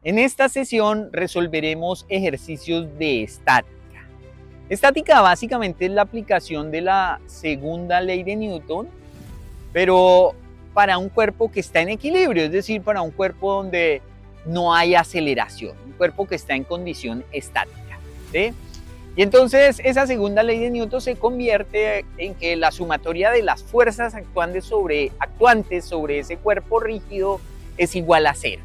En esta sesión resolveremos ejercicios de estática. Estática básicamente es la aplicación de la segunda ley de Newton, pero para un cuerpo que está en equilibrio, es decir, para un cuerpo donde no hay aceleración, un cuerpo que está en condición estática, ¿sí? Y entonces esa segunda ley de Newton se convierte en que la sumatoria de las fuerzas actuantes sobre ese cuerpo rígido es igual a cero.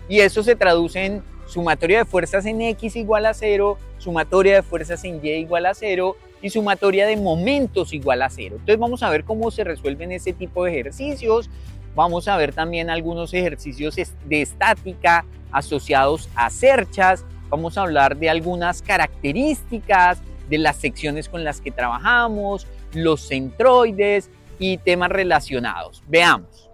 Y eso se traduce en sumatoria de fuerzas en X igual a cero, sumatoria de fuerzas en Y igual a cero y sumatoria de momentos igual a cero. Entonces vamos a ver cómo se resuelven ese tipo de ejercicios. Vamos a ver también algunos ejercicios de estática asociados a cerchas. Vamos a hablar de algunas características de las secciones con las que trabajamos, los centroides y temas relacionados. Veamos.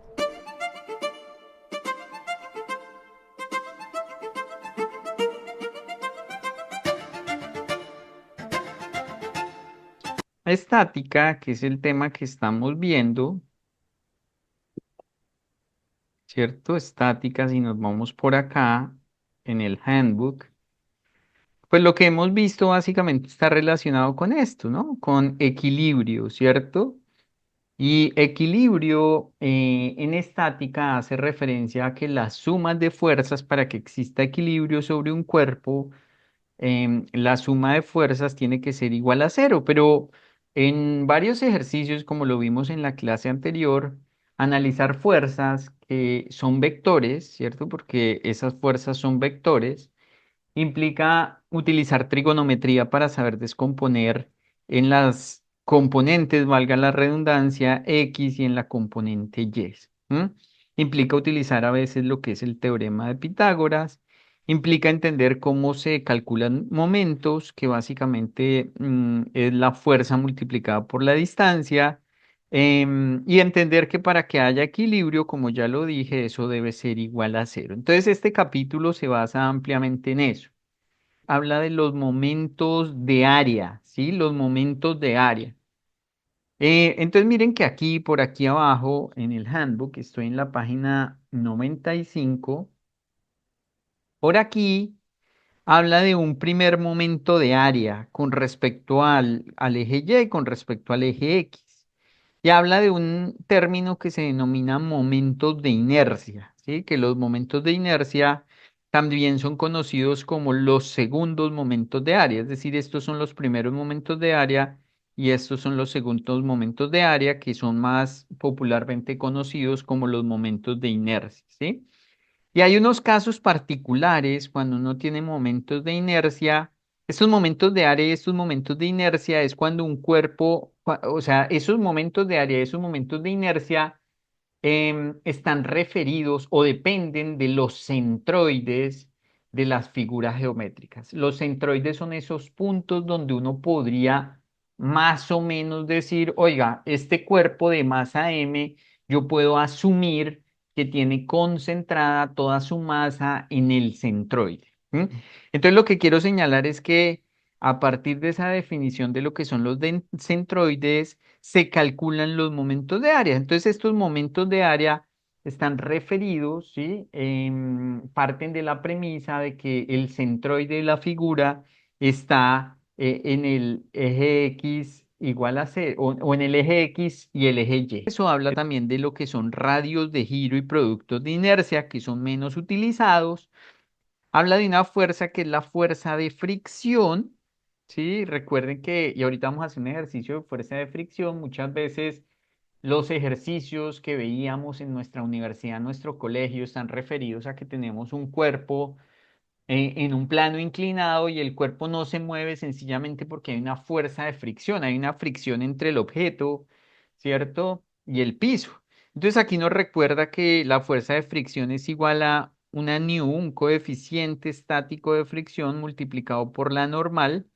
Estática, que es el tema que estamos viendo, ¿cierto? Estática, si nos vamos por acá en el handbook, pues lo que hemos visto básicamente está relacionado con esto, ¿no? Con equilibrio, ¿cierto? Y equilibrio en estática hace referencia a que las sumas de fuerzas para que exista equilibrio sobre un cuerpo, la suma de fuerzas tiene que ser igual a cero, pero en varios ejercicios, como lo vimos en la clase anterior, analizar fuerzas que son vectores, ¿cierto? Porque esas fuerzas son vectores, implica utilizar trigonometría para saber descomponer en las componentes, valga la redundancia, X y en la componente Y. ¿M? Implica utilizar a veces lo que es el teorema de Pitágoras, implica entender cómo se calculan momentos, que básicamente es la fuerza multiplicada por la distancia, y entender que para que haya equilibrio, como ya lo dije, eso debe ser igual a cero. Entonces, este capítulo se basa ampliamente en eso. Habla de los momentos de área, ¿sí? Los momentos de área. Entonces, miren que aquí, por aquí abajo, en el handbook, estoy en la página 95. Por aquí habla de un primer momento de área con respecto al eje Y y con respecto al eje X. Y habla de un término que se denomina momentos de inercia, ¿sí? Que los momentos de inercia también son conocidos como los segundos momentos de área, es decir, estos son los primeros momentos de área y estos son los segundos momentos de área que son más popularmente conocidos como los momentos de inercia, ¿sí? Y hay unos casos particulares cuando uno tiene momentos de inercia. Estos momentos de área y estos momentos de inercia es cuando un cuerpo, o sea, esos momentos de área y esos momentos de inercia están referidos o dependen de los centroides de las figuras geométricas. Los centroides son esos puntos donde uno podría más o menos decir, oiga, este cuerpo de masa M, yo puedo asumir que tiene concentrada toda su masa en el centroide. ¿M? Entonces, lo que quiero señalar es que a partir de esa definición de lo que son los centroides, se calculan los momentos de área. Entonces, estos momentos de área están referidos, ¿sí? Parten de la premisa de que el centroide de la figura está en el eje X igual a C, o en el eje X y el eje Y. Eso habla también de lo que son radios de giro y productos de inercia, que son menos utilizados. Habla de una fuerza que es la fuerza de fricción, ¿sí? Recuerden que, y ahorita vamos a hacer un ejercicio de fuerza de fricción, muchas veces los ejercicios que veíamos en nuestra universidad, en nuestro colegio, están referidos a que tenemos un cuerpo en un plano inclinado y el cuerpo no se mueve sencillamente porque hay una fuerza de fricción, hay una fricción entre el objeto, ¿cierto? Y el piso. Entonces aquí nos recuerda que la fuerza de fricción es igual a una nu, un coeficiente estático de fricción multiplicado por la normal,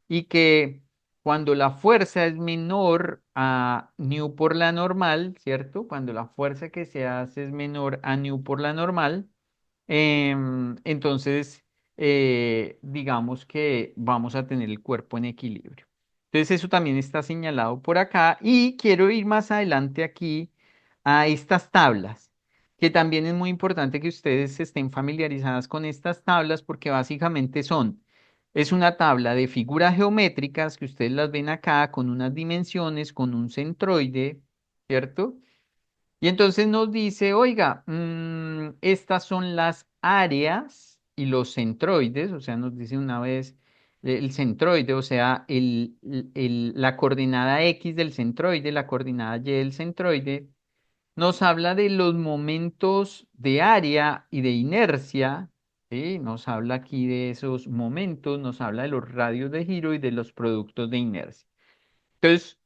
y que cuando la fuerza es menor a nu por la normal, ¿cierto? Cuando la fuerza que se hace es menor a nu por la normal, entonces digamos que vamos a tener el cuerpo en equilibrio. Entonces eso también está señalado por acá y quiero ir más adelante aquí a estas tablas. que también es muy importante que ustedes estén familiarizadas con estas tablas porque básicamente es una tabla de figuras geométricas que ustedes las ven acá con unas dimensiones, con un centroide, ¿cierto? Y entonces nos dice, oiga, estas son las áreas y los centroides, o sea, nos dice una vez el centroide, o sea, la coordenada X del centroide, la coordenada Y del centroide, nos habla de los momentos de área y de inercia, ¿sí? Nos habla aquí de esos momentos, nos habla de los radios de giro y de los productos de inercia. Entonces,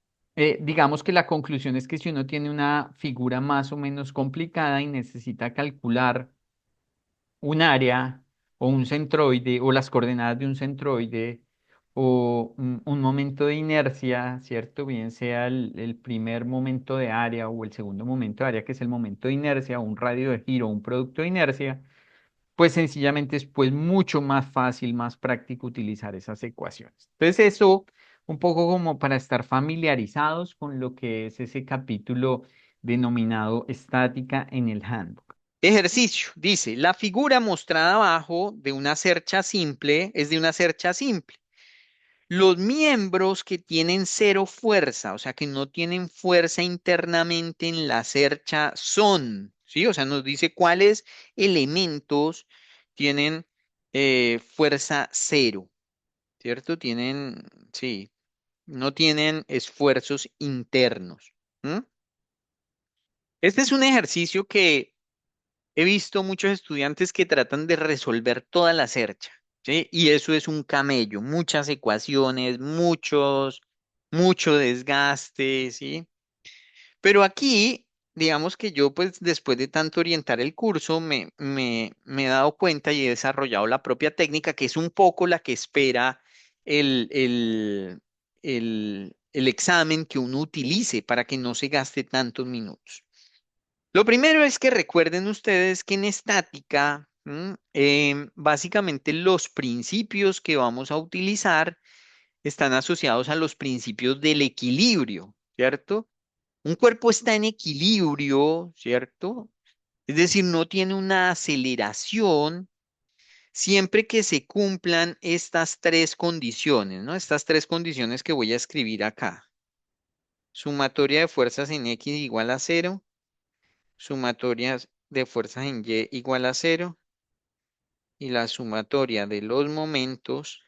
digamos que la conclusión es que si uno tiene una figura más o menos complicada y necesita calcular un área o un centroide o las coordenadas de un centroide o un momento de inercia, ¿cierto? Bien sea el primer momento de área o el segundo momento de área, que es el momento de inercia, o un radio de giro o un producto de inercia, pues sencillamente es pues mucho más fácil, más práctico utilizar esas ecuaciones. Entonces eso, un poco como para estar familiarizados con lo que es ese capítulo denominado estática en el handbook. Ejercicio, dice, la figura mostrada abajo de una cercha simple es de una cercha simple. Los miembros que tienen cero fuerza, o sea, que no tienen fuerza internamente en la cercha son, ¿sí? O sea, nos dice cuáles elementos tienen fuerza cero, ¿cierto? Tienen, sí, no tienen esfuerzos internos. ¿M? Este es un ejercicio que he visto muchos estudiantes que tratan de resolver toda la cercha, ¿sí? Y eso es un camello, muchas ecuaciones, mucho desgaste, ¿sí? Pero aquí, digamos que yo, pues, después de tanto orientar el curso, me he dado cuenta y he desarrollado la propia técnica, que es un poco la que espera el, el, el examen que uno utilice para que no se gaste tantos minutos. Lo primero es que recuerden ustedes que en estática, básicamente los principios que vamos a utilizar están asociados a los principios del equilibrio, ¿cierto? Un cuerpo está en equilibrio, ¿cierto? Es decir, no tiene una aceleración siempre que se cumplan estas tres condiciones, ¿no? Estas tres condiciones que voy a escribir acá. Sumatoria de fuerzas en X igual a cero, sumatoria de fuerzas en Y igual a cero y la sumatoria de los momentos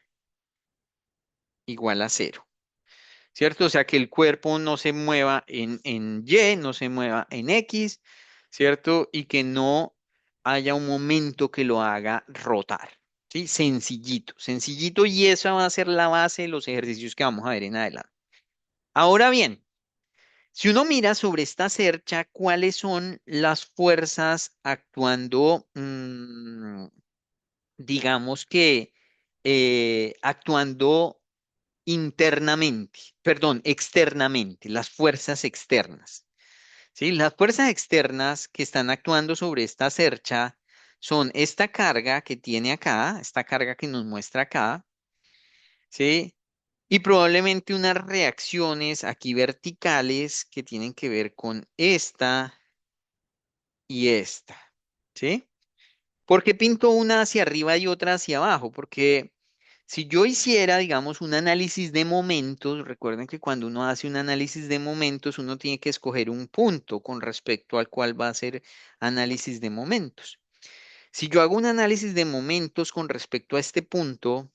igual a cero, ¿cierto? O sea, que el cuerpo no se mueva en Y, no se mueva en X, ¿cierto? Y que no haya un momento que lo haga rotar, ¿sí? Sencillito, sencillito, y esa va a ser la base de los ejercicios que vamos a ver en adelante. Ahora bien, si uno mira sobre esta cercha, ¿cuáles son las fuerzas actuando, digamos que actuando internamente, perdón, externamente, las fuerzas externas? ¿Sí? Las fuerzas externas que están actuando sobre esta cercha son esta carga que tiene acá, esta carga que nos muestra acá, ¿sí? Y probablemente unas reacciones aquí verticales que tienen que ver con esta y esta, ¿sí? ¿Por qué pinto una hacia arriba y otra hacia abajo? Porque si yo hiciera, digamos, un análisis de momentos, recuerden que cuando uno hace un análisis de momentos, uno tiene que escoger un punto con respecto al cual va a hacer análisis de momentos. Si yo hago un análisis de momentos con respecto a este punto,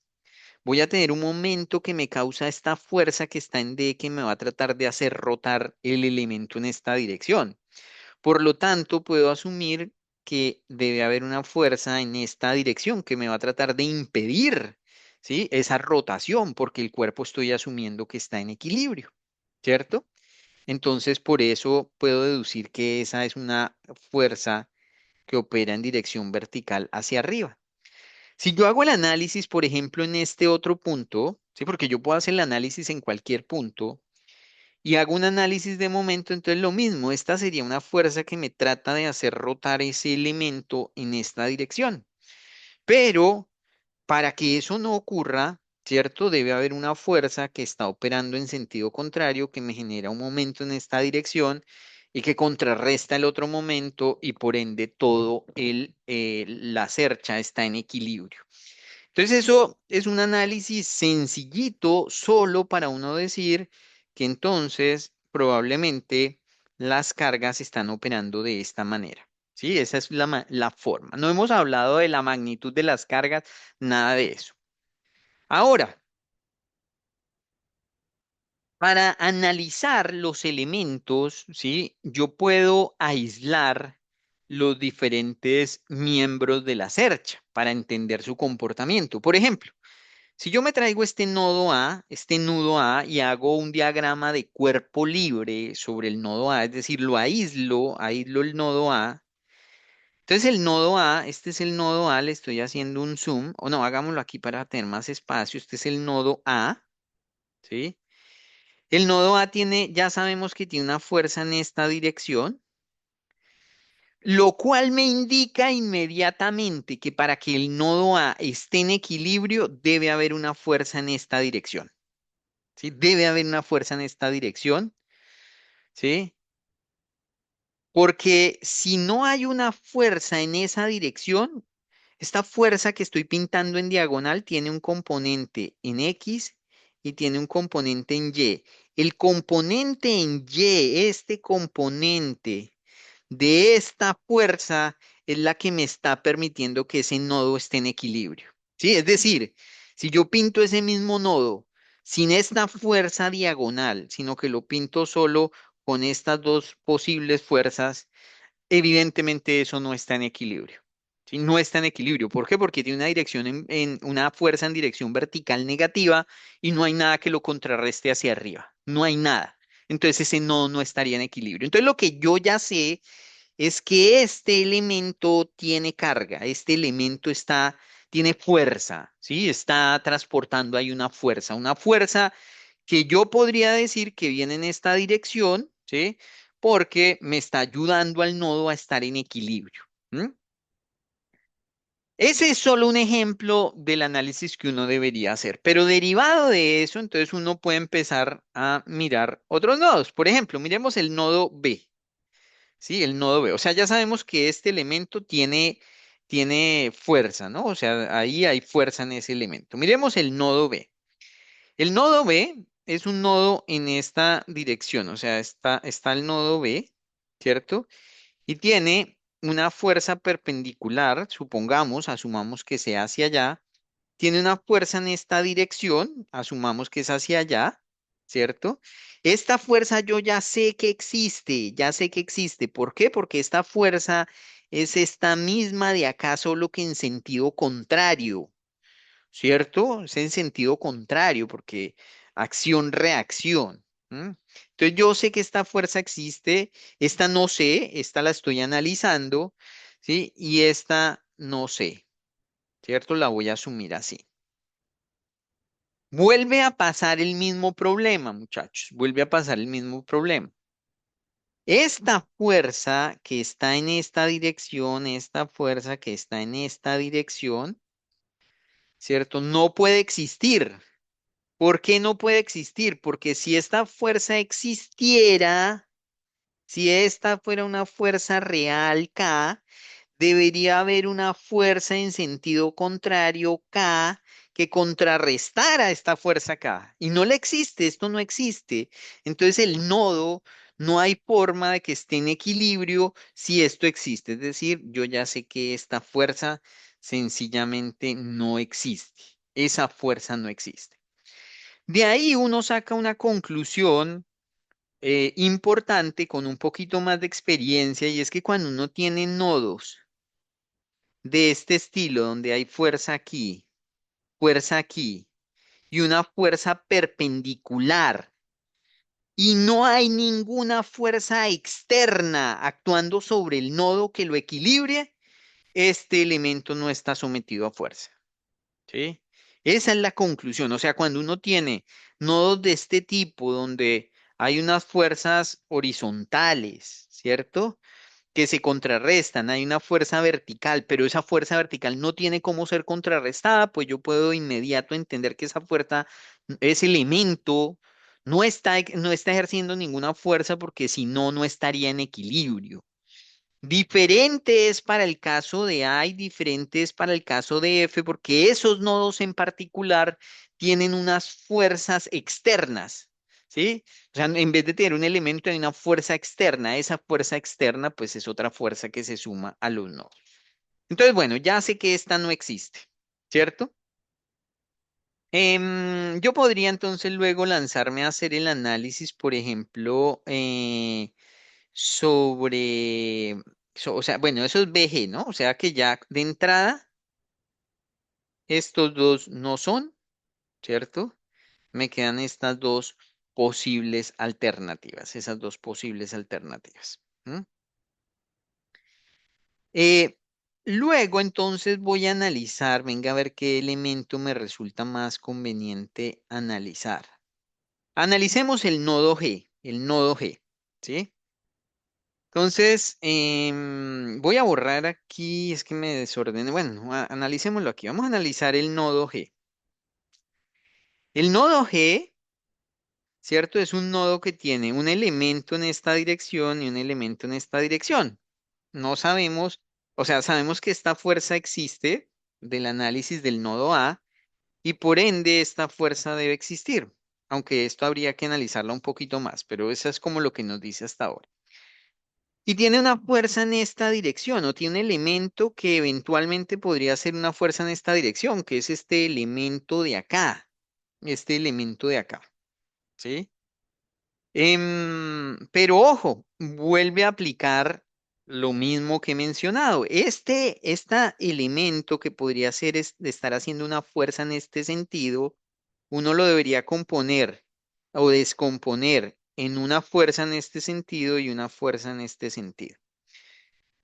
voy a tener un momento que me causa esta fuerza que está en D que me va a tratar de hacer rotar el elemento en esta dirección. Por lo tanto, puedo asumir que debe haber una fuerza en esta dirección que me va a tratar de impedir, ¿sí? Esa rotación, porque el cuerpo estoy asumiendo que está en equilibrio, ¿cierto? Entonces, por eso puedo deducir que esa es una fuerza que opera en dirección vertical hacia arriba. Si yo hago el análisis, por ejemplo, en este otro punto, ¿sí? Porque yo puedo hacer el análisis en cualquier punto y hago un análisis de momento, entonces lo mismo, esta sería una fuerza que me trata de hacer rotar ese elemento en esta dirección. Pero para que eso no ocurra, ¿cierto? Debe haber una fuerza que está operando en sentido contrario, que me genera un momento en esta dirección y que contrarresta el otro momento y por ende la cercha está en equilibrio. Entonces eso es un análisis sencillito solo para uno decir que entonces probablemente las cargas están operando de esta manera. Sí, esa es la forma. No hemos hablado de la magnitud de las cargas, nada de eso. Ahora, para analizar los elementos, ¿sí? Yo puedo aislar los diferentes miembros de la cercha para entender su comportamiento. Por ejemplo, si yo me traigo este nodo A, este nudo A, y hago un diagrama de cuerpo libre sobre el nodo A, es decir, lo aíslo el nodo A. Entonces el nodo A, este es el nodo A, le estoy haciendo un zoom, o no, hagámoslo aquí para tener más espacio. Este es el nodo A, ¿sí? El nodo A tiene, ya sabemos que tiene una fuerza en esta dirección, lo cual me indica inmediatamente que para que el nodo A esté en equilibrio, debe haber una fuerza en esta dirección. ¿Sí? Debe haber una fuerza en esta dirección, ¿sí? Porque si no hay una fuerza en esa dirección, esta fuerza que estoy pintando en diagonal tiene un componente en X y tiene un componente en Y. El componente en Y, este componente de esta fuerza es la que me está permitiendo que ese nodo esté en equilibrio. ¿Sí? Es decir, si yo pinto ese mismo nodo sin esta fuerza diagonal, sino que lo pinto solo con estas dos posibles fuerzas, evidentemente eso no está en equilibrio. ¿Sí? No está en equilibrio. ¿Por qué? Porque tiene una dirección una fuerza en dirección vertical negativa y no hay nada que lo contrarreste hacia arriba. No hay nada. Entonces ese nodo no estaría en equilibrio. Entonces lo que yo ya sé es que este elemento tiene carga, este elemento tiene fuerza, ¿sí? Está transportando ahí una fuerza que yo podría decir que viene en esta dirección, ¿sí? Porque me está ayudando al nodo a estar en equilibrio. ¿M? Ese es solo un ejemplo del análisis que uno debería hacer, pero derivado de eso, entonces uno puede empezar a mirar otros nodos. Por ejemplo, miremos el nodo B. Sí, el nodo B. O sea, ya sabemos que este elemento tiene fuerza, ¿no? O sea, ahí hay fuerza en ese elemento. Miremos el nodo B. El nodo B es un nodo en esta dirección, o sea, está el nodo B, ¿cierto? Y tiene una fuerza perpendicular, asumamos que sea hacia allá, tiene una fuerza en esta dirección, asumamos que es hacia allá, ¿cierto? Esta fuerza yo ya sé que existe, ya sé que existe. ¿Por qué? Porque esta fuerza es esta misma de acá, solo que en sentido contrario, ¿cierto? Es en sentido contrario, porque acción-reacción. ¿M? Entonces yo sé que esta fuerza existe, esta no sé, esta la estoy analizando, ¿sí? Y esta no sé, ¿cierto? La voy a asumir así. Vuelve a pasar el mismo problema, muchachos. Vuelve a pasar el mismo problema. Esta fuerza que está en esta dirección, esta fuerza que está en esta dirección, ¿cierto? No puede existir. ¿Por qué no puede existir? Porque si esta fuerza existiera, si esta fuera una fuerza real K, debería haber una fuerza en sentido contrario K que contrarrestara esta fuerza K. Y no la existe, esto no existe. Entonces el nodo no hay forma de que esté en equilibrio si esto existe. Es decir, yo ya sé que esta fuerza sencillamente no existe. Esa fuerza no existe. De ahí uno saca una conclusión importante con un poquito más de experiencia y es que cuando uno tiene nodos de este estilo, donde hay fuerza aquí y una fuerza perpendicular y no hay ninguna fuerza externa actuando sobre el nodo que lo equilibre, este elemento no está sometido a fuerza. ¿Sí? Esa es la conclusión. O sea, cuando uno tiene nodos de este tipo donde hay unas fuerzas horizontales, ¿cierto? Que se contrarrestan, hay una fuerza vertical, pero esa fuerza vertical no tiene cómo ser contrarrestada, pues yo puedo de inmediato entender que esa fuerza, ese elemento No está ejerciendo ninguna fuerza porque si no, no estaría en equilibrio. Diferente es para el caso de A y diferente es para el caso de F, porque esos nodos en particular tienen unas fuerzas externas, ¿sí? O sea, en vez de tener un elemento, hay una fuerza externa. Esa fuerza externa, pues es otra fuerza que se suma a los nodos. Entonces, bueno, ya sé que esta no existe, ¿cierto? Yo podría entonces luego lanzarme a hacer el análisis, por ejemplo, sobre, o sea, bueno, eso es BG, ¿no? O sea que ya de entrada estos dos no son, ¿cierto? Me quedan estas dos posibles alternativas, esas dos posibles alternativas. ¿M? Eh, Luego entonces voy a analizar, venga a ver qué elemento me resulta más conveniente analizar. Analicemos el nodo G, ¿sí? Entonces, voy a borrar aquí, es que me desordené. Bueno, analicémoslo aquí. Vamos a analizar el nodo G. El nodo G, ¿cierto? Es un nodo que tiene un elemento en esta dirección y un elemento en esta dirección. No sabemos, o sea, sabemos que esta fuerza existe del análisis del nodo A y por ende esta fuerza debe existir, aunque esto habría que analizarla un poquito más, pero eso es como lo que nos dice hasta ahora. Y tiene una fuerza en esta dirección, o tiene un elemento que eventualmente podría ser una fuerza en esta dirección, que es este elemento de acá, este elemento de acá, ¿sí? Pero ojo, vuelve a aplicar lo mismo que he mencionado. Este elemento que podría ser de estar haciendo una fuerza en este sentido, uno lo debería componer o descomponer en una fuerza en este sentido y una fuerza en este sentido.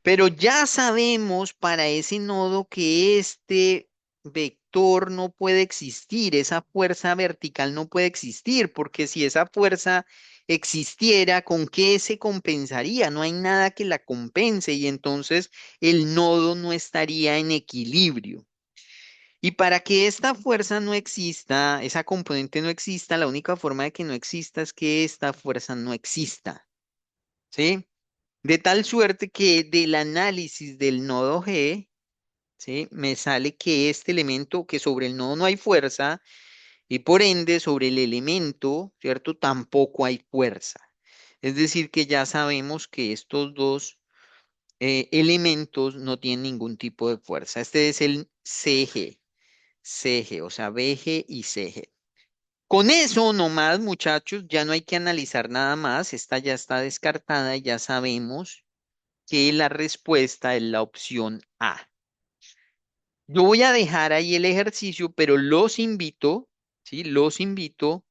Pero ya sabemos para ese nodo que este vector no puede existir, esa fuerza vertical no puede existir, porque si esa fuerza existiera, ¿con qué se compensaría? No hay nada que la compense y entonces el nodo no estaría en equilibrio. Y para que esta fuerza no exista, esa componente no exista, la única forma de que no exista es que esta fuerza no exista, ¿sí? De tal suerte que del análisis del nodo G, ¿sí? Me sale que este elemento, que sobre el nodo no hay fuerza, y por ende sobre el elemento, ¿cierto? Tampoco hay fuerza. Es decir, que ya sabemos que estos dos elementos no tienen ningún tipo de fuerza. Este es el CG, o sea, BG y CG. Con eso nomás, muchachos, ya no hay que analizar nada más. Esta ya está descartada y ya sabemos que la respuesta es la opción A. Yo voy a dejar ahí el ejercicio, pero los invito, ¿sí? Los invito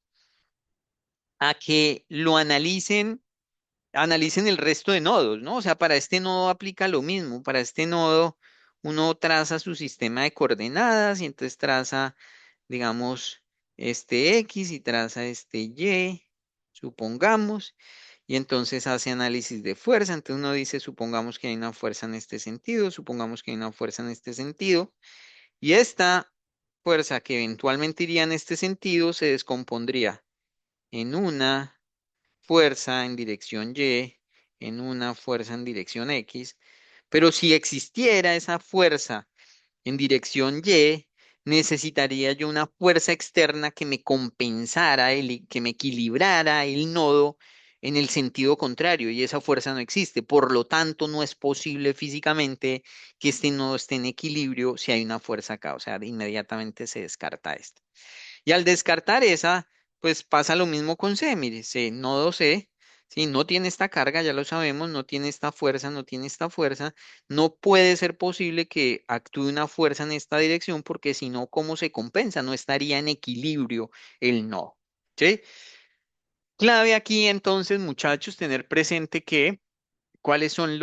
a que lo analicen el resto de nodos, ¿no? O sea, para este nodo aplica lo mismo. Para este nodo uno traza su sistema de coordenadas y entonces traza, digamos, este X y traza este Y, supongamos. Y entonces hace análisis de fuerza. Entonces uno dice, supongamos que hay una fuerza en este sentido, supongamos que hay una fuerza en este sentido. Y esta fuerza que eventualmente iría en este sentido se descompondría en una fuerza en dirección Y, en una fuerza en dirección X. Pero si existiera esa fuerza en dirección Y, necesitaría yo una fuerza externa que me compensara, que me equilibrara el nodo en el sentido contrario, y esa fuerza no existe. Por lo tanto, no es posible físicamente que este nodo esté en equilibrio si hay una fuerza acá, o sea, inmediatamente se descarta esto. Y al descartar esa, pues pasa lo mismo con C, mire, C, nodo C, si no tiene esta carga, ya lo sabemos, no tiene esta fuerza, no tiene esta fuerza, no puede ser posible que actúe una fuerza en esta dirección porque si no, ¿cómo se compensa? No estaría en equilibrio el nodo, ¿sí? Clave aquí entonces, muchachos, tener presente que cuáles son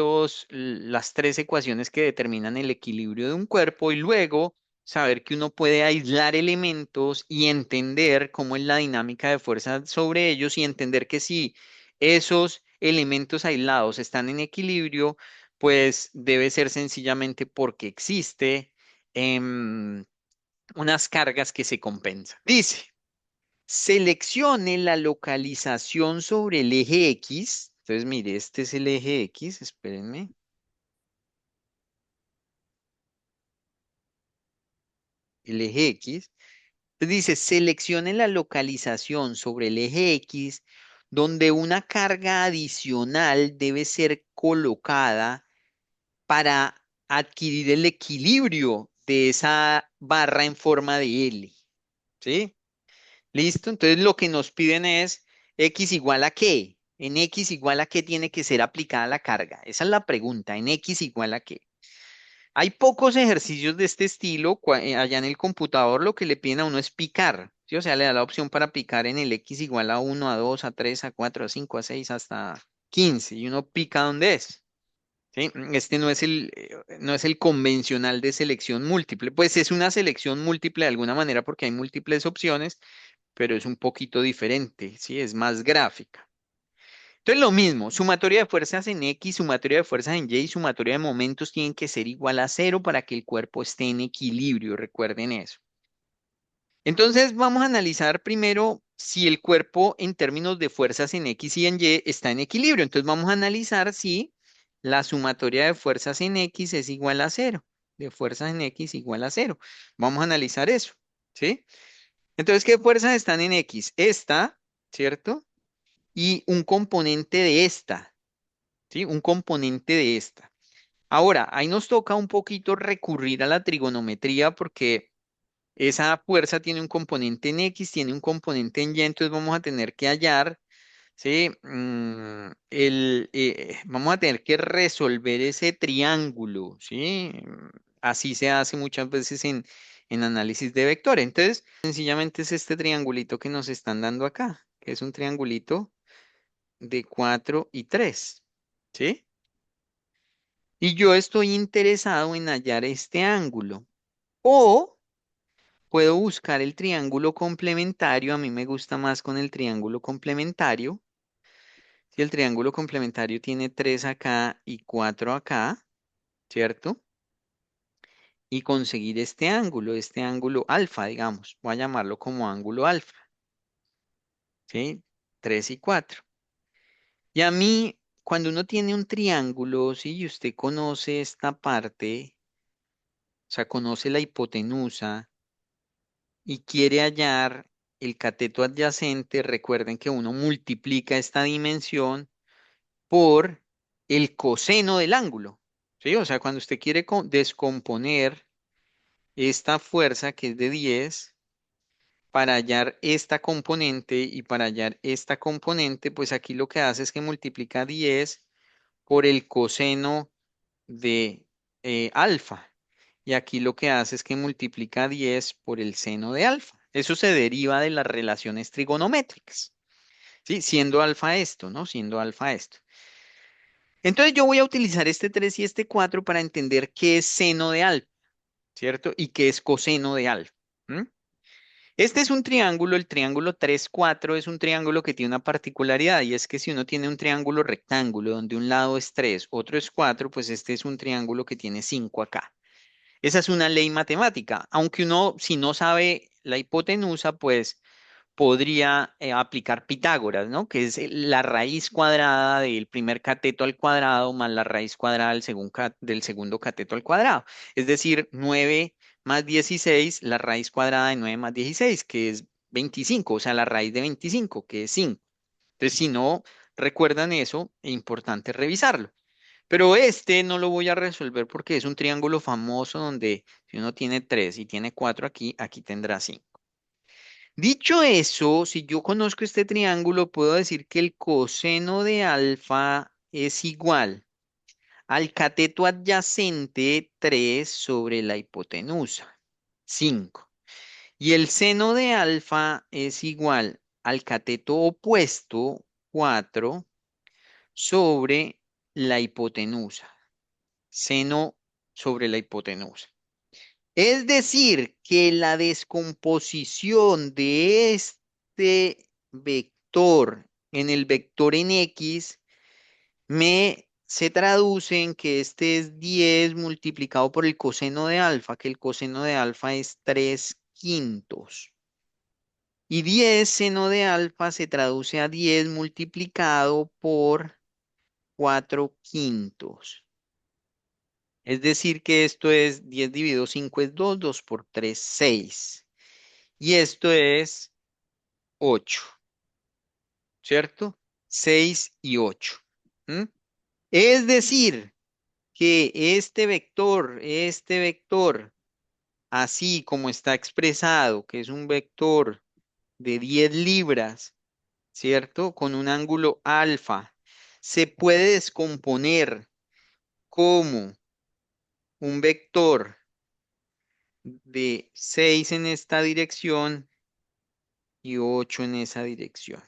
las tres ecuaciones que determinan el equilibrio de un cuerpo y luego saber que uno puede aislar elementos y entender cómo es la dinámica de fuerza sobre ellos y entender que si esos elementos aislados están en equilibrio, pues debe ser sencillamente porque existe unas cargas que se compensan. Dice. Seleccione la localización sobre el eje X. Entonces, mire, este es el eje X, espérenme. El eje X. Entonces dice, seleccione la localización sobre el eje X donde una carga adicional debe ser colocada para adquirir el equilibrio de esa barra en forma de L. ¿Sí? ¿Listo? Entonces lo que nos piden es X igual a qué. En X igual a qué tiene que ser aplicada la carga. Esa es la pregunta. En X igual a qué. Hay pocos ejercicios de este estilo. Allá en el computador lo que le piden a uno es picar. ¿Sí? O sea, le da la opción para picar en el X igual a 1, a 2, a 3, a 4, a 5, a 6, hasta 15. Y uno pica donde es. ¿Sí? Este no es el convencional de selección múltiple. Pues es una selección múltiple de alguna manera porque hay múltiples opciones, pero es un poquito diferente, ¿sí? Es más gráfica. Entonces lo mismo, sumatoria de fuerzas en X, sumatoria de fuerzas en Y y sumatoria de momentos tienen que ser igual a cero para que el cuerpo esté en equilibrio, recuerden eso. Entonces vamos a analizar primero si el cuerpo en términos de fuerzas en X y en Y está en equilibrio. Entonces vamos a analizar si la sumatoria de fuerzas en X es igual a cero, de fuerzas en X igual a cero. Vamos a analizar eso, ¿sí? Entonces, ¿qué fuerzas están en X? Esta, ¿cierto? Y un componente de esta, ¿sí? Un componente de esta. Ahora, ahí nos toca un poquito recurrir a la trigonometría porque esa fuerza tiene un componente en X, tiene un componente en Y, entonces vamos a tener que hallar, ¿sí? Vamos a tener que resolver ese triángulo, ¿sí? Así se hace muchas veces en análisis de vectores. Entonces, sencillamente es este triangulito que nos están dando acá, que es un triangulito de 4 y 3, ¿sí? Y yo estoy interesado en hallar este ángulo. O puedo buscar el triángulo complementario. A mí me gusta más con el triángulo complementario. Si el triángulo complementario tiene 3 acá y 4 acá, ¿cierto? Y conseguir este ángulo alfa, digamos. Voy a llamarlo como ángulo alfa, ¿sí? 3 y 4. Y a mí, cuando uno tiene un triángulo, ¿sí? Y usted conoce esta parte, o sea, conoce la hipotenusa y quiere hallar el cateto adyacente, recuerden que uno multiplica esta dimensión por el coseno del ángulo, ¿sí? O sea, cuando usted quiere descomponer esta fuerza que es de 10 para hallar esta componente y para hallar esta componente, pues aquí lo que hace es que multiplica 10 por el coseno de alfa. Y aquí lo que hace es que multiplica 10 por el seno de alfa. Eso se deriva de las relaciones trigonométricas, ¿sí? Siendo alfa esto, ¿no? Siendo alfa esto. Entonces yo voy a utilizar este 3 y este 4 para entender qué es seno de alfa, ¿cierto? Y qué es coseno de alfa. ¿M? Este es un triángulo, el triángulo 3 4 es un triángulo que tiene una particularidad y es que si uno tiene un triángulo rectángulo donde un lado es 3, otro es 4, pues este es un triángulo que tiene 5 acá. Esa es una ley matemática, aunque uno, si no sabe la hipotenusa, pues podría aplicar Pitágoras, ¿no? Que es la raíz cuadrada del primer cateto al cuadrado más la raíz cuadrada del segundo cateto al cuadrado. Es decir, 9 más 16, la raíz cuadrada de 9 más 16, que es 25, o sea, la raíz de 25, que es 5. Entonces, si no recuerdan eso, es importante revisarlo. Pero este no lo voy a resolver porque es un triángulo famoso donde si uno tiene 3 y tiene 4 aquí, aquí tendrá 5. Dicho eso, si yo conozco este triángulo, puedo decir que el coseno de alfa es igual al cateto adyacente 3 sobre la hipotenusa, 5. Y el seno de alfa es igual al cateto opuesto, 4 sobre la hipotenusa, seno sobre la hipotenusa. Es decir, que la descomposición de este vector en el vector en X se traduce en que este es 10 multiplicado por el coseno de alfa, que el coseno de alfa es 3 quintos. Y 10 seno de alfa se traduce a 10 multiplicado por 4 quintos. Es decir, que esto es 10 dividido 5 es 2, 2 por 3, 6. Y esto es 8, ¿cierto? 6 y 8. ¿M? Es decir, que este vector, así como está expresado, que es un vector de 10 libras, ¿cierto? Con un ángulo alfa, se puede descomponer como un vector de 6 en esta dirección y 8 en esa dirección.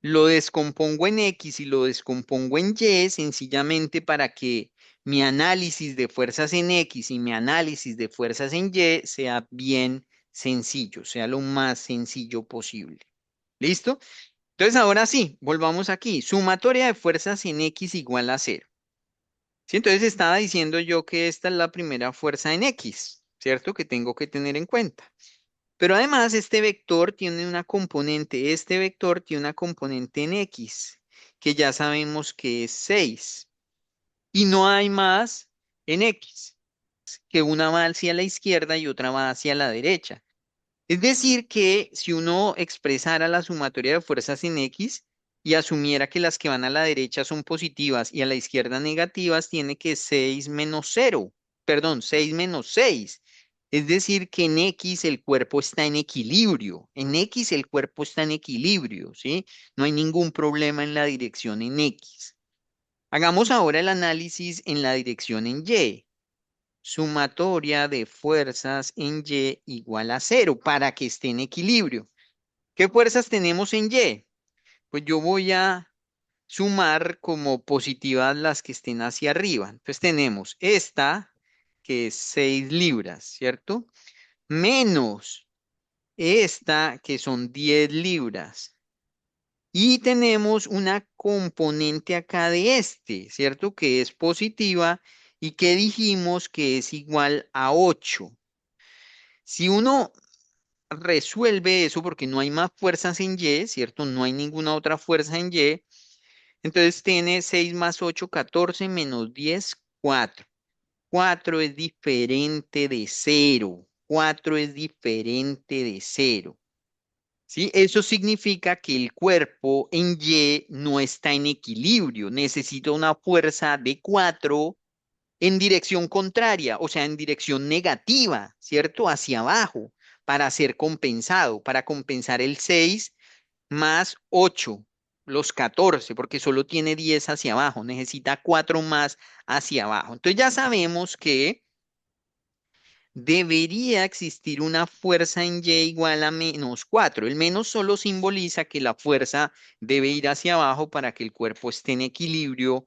Lo descompongo en X y lo descompongo en Y sencillamente para que mi análisis de fuerzas en X y mi análisis de fuerzas en Y sea bien sencillo, sea lo más sencillo posible. ¿Listo? Entonces ahora sí, volvamos aquí. Sumatoria de fuerzas en X igual a cero. Sí, entonces estaba diciendo yo que esta es la primera fuerza en X, ¿cierto? Que tengo que tener en cuenta. Pero además este vector tiene una componente, este vector tiene una componente en X, que ya sabemos que es 6. Y no hay más en X, que una va hacia la izquierda y otra va hacia la derecha. Es decir, que si uno expresara la sumatoria de fuerzas en X y asumiera que las que van a la derecha son positivas y a la izquierda negativas, tiene que 6 menos 0, perdón, 6 menos 6. Es decir, que en X el cuerpo está en equilibrio. En X el cuerpo está en equilibrio, ¿sí? No hay ningún problema en la dirección en X. Hagamos ahora el análisis en la dirección en Y. Sumatoria de fuerzas en Y igual a cero para que esté en equilibrio. ¿Qué fuerzas tenemos en Y? Pues yo voy a sumar como positivas las que estén hacia arriba. Entonces tenemos esta, que es 6 libras, ¿cierto? Menos esta, que son 10 libras. Y tenemos una componente acá de este, ¿cierto? Que es positiva y que dijimos que es igual a 8. Si uno resuelve eso, porque no hay más fuerzas en Y, ¿cierto? No hay ninguna otra fuerza en Y. Entonces tiene 6 más 8, 14 menos 10, 4. 4 es diferente de cero. 4 es diferente de cero. ¿Sí? Eso significa que el cuerpo en Y no está en equilibrio. Necesita una fuerza de 4 en dirección contraria, o sea, en dirección negativa, ¿cierto? Hacia abajo, para ser compensado, para compensar el 6 más 8, los 14, porque solo tiene 10 hacia abajo, necesita 4 más hacia abajo. Entonces ya sabemos que debería existir una fuerza en Y igual a menos 4. El menos solo simboliza que la fuerza debe ir hacia abajo para que el cuerpo esté en equilibrio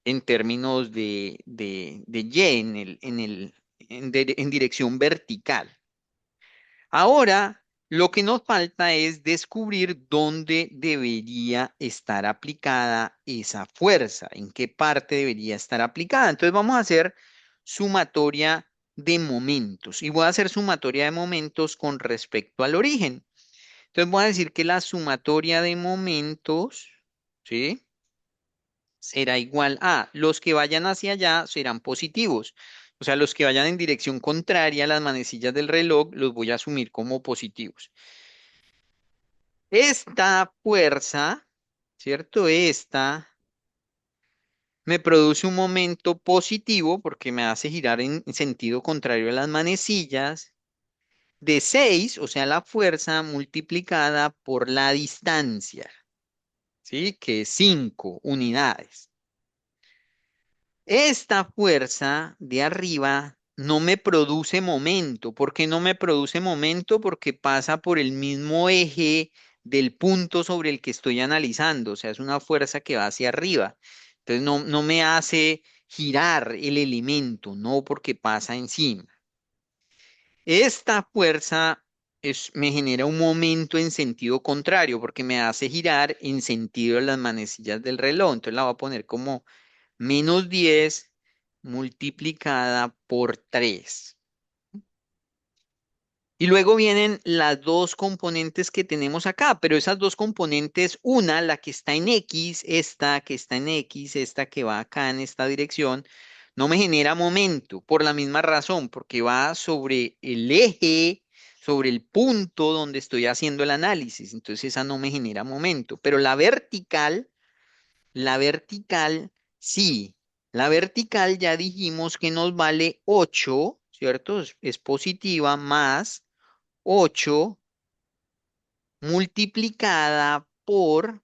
en términos de Y, en dirección vertical. Ahora, lo que nos falta es descubrir dónde debería estar aplicada esa fuerza, en qué parte debería estar aplicada. Entonces vamos a hacer sumatoria de momentos y voy a hacer sumatoria de momentos con respecto al origen. Entonces voy a decir que la sumatoria de momentos, ¿sí? Será igual a los que vayan hacia allá serán positivos. O sea, los que vayan en dirección contraria a las manecillas del reloj los voy a asumir como positivos. Esta fuerza, ¿cierto? Esta me produce un momento positivo porque me hace girar en sentido contrario a las manecillas de 6, o sea, la fuerza multiplicada por la distancia, ¿sí? Que es 5 unidades. Esta fuerza de arriba no me produce momento. ¿Por qué no me produce momento? Porque pasa por el mismo eje del punto sobre el que estoy analizando. O sea, es una fuerza que va hacia arriba. Entonces no me hace girar el elemento, no porque pasa encima. Esta fuerza me genera un momento en sentido contrario porque me hace girar en sentido de las manecillas del reloj. Entonces la voy a poner como menos 10 multiplicada por 3. Y luego vienen las dos componentes que tenemos acá, pero esas dos componentes, una, la que está en X, esta que está en X, esta que va acá en esta dirección, no me genera momento por la misma razón, porque va sobre el eje, sobre el punto donde estoy haciendo el análisis. Entonces esa no me genera momento. Pero la vertical, sí. La vertical ya dijimos que nos vale 8, ¿cierto? Es positiva más 8 multiplicada por,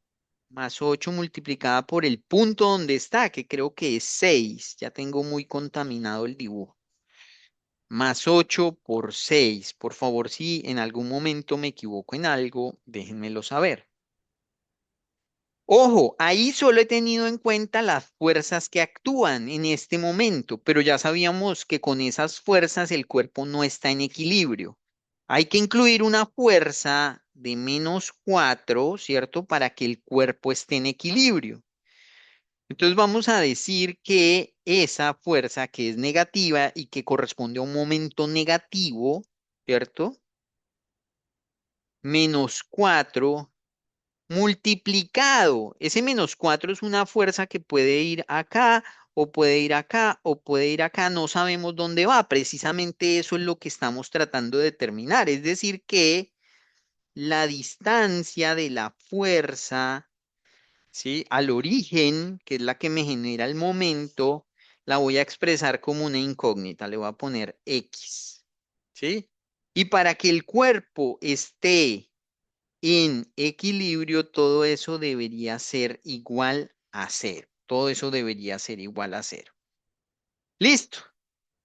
más 8 multiplicada por el punto donde está, que creo que es 6. Ya tengo muy contaminado el dibujo. Más 8 por 6. Por favor, si en algún momento me equivoco en algo, déjenmelo saber. Ojo, ahí solo he tenido en cuenta las fuerzas que actúan en este momento, pero ya sabíamos que con esas fuerzas el cuerpo no está en equilibrio. Hay que incluir una fuerza de -4, ¿cierto? Para que el cuerpo esté en equilibrio. Entonces vamos a decir que esa fuerza que es negativa y que corresponde a un momento negativo, ¿cierto? -4 multiplicado. Ese -4 es una fuerza que puede ir acá o puede ir acá o puede ir acá. No sabemos dónde va. Precisamente eso es lo que estamos tratando de determinar. Es decir, que la distancia de la fuerza, ¿sí? Al origen, que es la que me genera el momento, la voy a expresar como una incógnita. Le voy a poner X, ¿sí? Y para que el cuerpo esté en equilibrio, todo eso debería ser igual a cero. Todo eso debería ser igual a cero. Listo.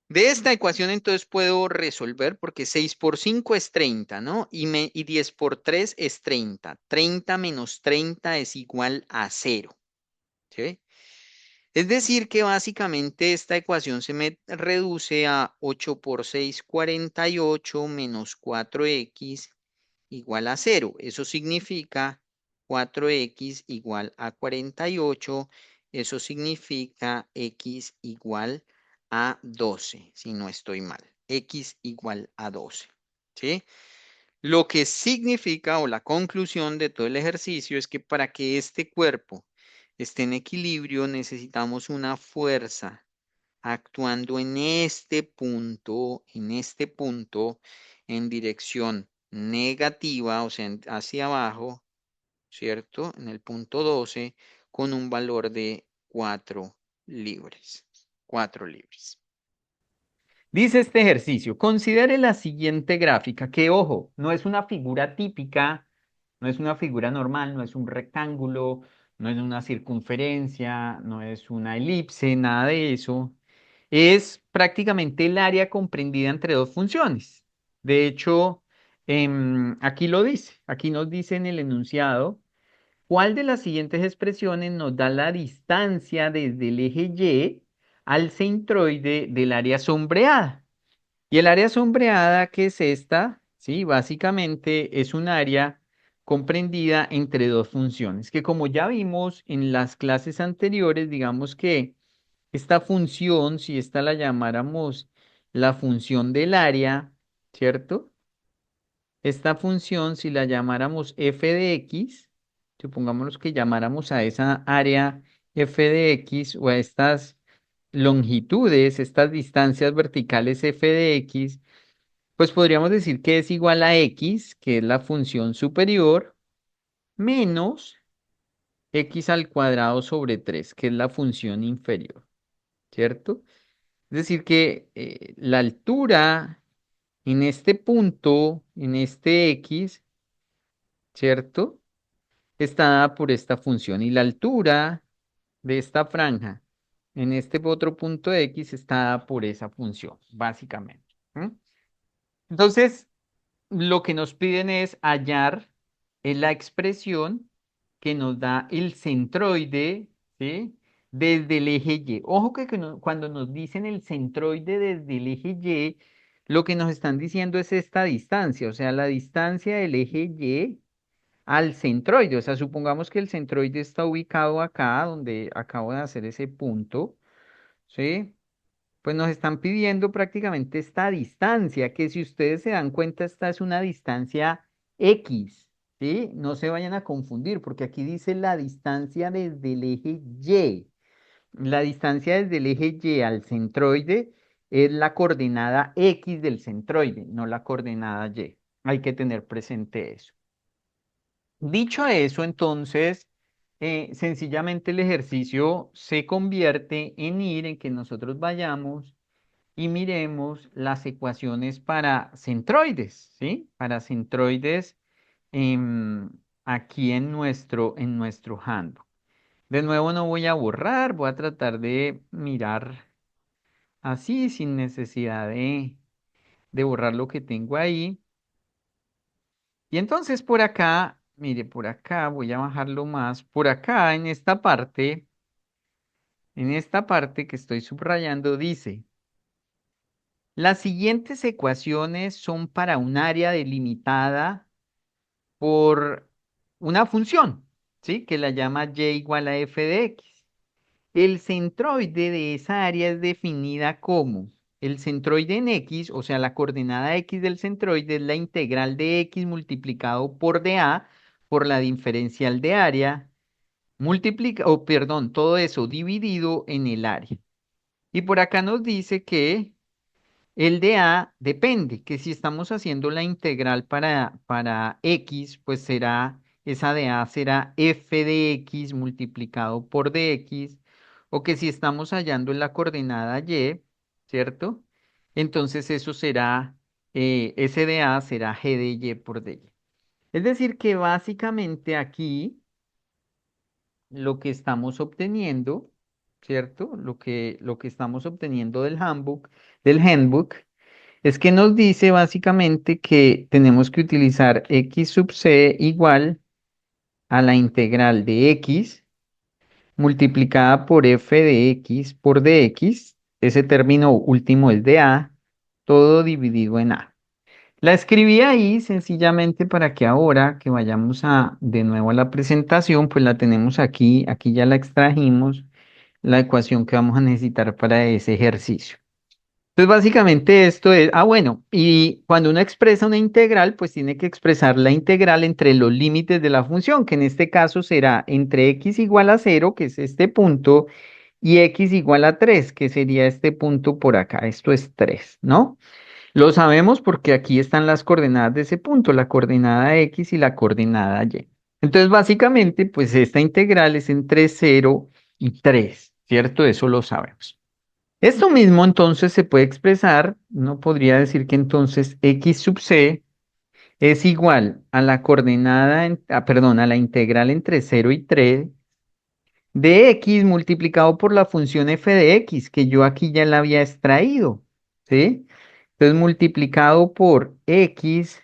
De esta ecuación entonces puedo resolver porque 6 por 5 es 30, ¿no? Y 10 por 3 es 30. 30 menos 30 es igual a cero, ¿sí? Es decir, que básicamente esta ecuación se me reduce a 8 por 6, 48 menos 4x igual a cero. Eso significa 4x igual a 48. Eso significa x igual a 12, si no estoy mal. X igual a 12. ¿Sí? Lo que significa o la conclusión de todo el ejercicio es que para que este cuerpo esté en equilibrio necesitamos una fuerza actuando en dirección negativa, o sea, hacia abajo, ¿cierto? En el punto 12, con un valor de 4 libras. 4 libras. Dice este ejercicio, considere la siguiente gráfica, que ojo, no es una figura típica, no es una figura normal, no es un rectángulo, no es una circunferencia, no es una elipse, nada de eso. Es prácticamente el área comprendida entre dos funciones. De hecho, aquí lo dice, aquí nos dice en el enunciado, ¿cuál de las siguientes expresiones nos da la distancia desde el eje Y al centroide del área sombreada? Y el área sombreada, que es esta, ¿sí? Básicamente es un área comprendida entre dos funciones, que como ya vimos en las clases anteriores, digamos que esta función, si esta la llamáramos la función del área, ¿cierto? Esta función, si la llamáramos f de x, supongamos que llamáramos a esa área f de x o a estas longitudes, estas distancias verticales f de x, pues podríamos decir que es igual a x, que es la función superior, menos x al cuadrado sobre 3, que es la función inferior, ¿cierto? Es decir, que la altura en este punto, en este x, ¿cierto? Está dada por esta función y la altura de esta franja en este otro punto x está dada por esa función, básicamente. ¿M? Entonces, lo que nos piden es hallar la expresión que nos da el centroide, ¿sí? Desde el eje Y. Ojo que cuando nos dicen el centroide desde el eje Y, lo que nos están diciendo es esta distancia, o sea, la distancia del eje Y al centroide. O sea, supongamos que el centroide está ubicado acá, donde acabo de hacer ese punto, ¿sí? pues nos están pidiendo prácticamente esta distancia, que si ustedes se dan cuenta, esta es una distancia X, ¿sí? No se vayan a confundir, porque aquí dice la distancia desde el eje Y. La distancia desde el eje Y al centroide es la coordenada X del centroide, no la coordenada Y. Hay que tener presente eso. Dicho eso, entonces, sencillamente el ejercicio se convierte en que nosotros vayamos y miremos las ecuaciones para centroides, ¿sí? Para centroides em, aquí en nuestro handbook. De nuevo no voy a borrar, voy a tratar de mirar así sin necesidad de borrar lo que tengo ahí. Y entonces por acá, mire, por acá voy a bajarlo más. Por acá en esta parte que estoy subrayando dice, las siguientes ecuaciones son para un área delimitada por una función, ¿sí? Que la llama y igual a f de x. El centroide de esa área es definida como el centroide en x, o sea, la coordenada x del centroide es la integral de x multiplicado por dA por la diferencial de área, perdón, todo eso dividido en el área. Y por acá nos dice que el de A depende, que si estamos haciendo la integral para X, pues será, esa de A será f de X multiplicado por dx, o que si estamos hallando en la coordenada Y, ¿cierto? Entonces eso será, S de A será g de Y por dy. Es decir, que básicamente aquí lo que estamos obteniendo, ¿cierto? Lo que estamos obteniendo del handbook es que nos dice básicamente que tenemos que utilizar x sub c igual a la integral de x multiplicada por f de x por dx. Ese término último es de a, todo dividido en a. La escribí ahí sencillamente para que ahora que vayamos de nuevo a la presentación, pues la tenemos aquí, aquí ya la extrajimos, la ecuación que vamos a necesitar para ese ejercicio. Entonces, básicamente esto es, bueno, y cuando uno expresa una integral, pues tiene que expresar la integral entre los límites de la función, que en este caso será entre x igual a 0, que es este punto, y x igual a 3, que sería este punto por acá. Esto es 3, ¿no? Lo sabemos porque aquí están las coordenadas de ese punto, la coordenada x y la coordenada y. Entonces, básicamente, pues esta integral es entre 0 y 3, ¿cierto? Eso lo sabemos. Esto mismo entonces se puede expresar, uno podría decir que entonces x sub c es igual a la coordenada, perdón, a la integral entre 0 y 3 de x multiplicado por la función f de x, que yo aquí ya la había extraído, ¿sí? Entonces multiplicado por x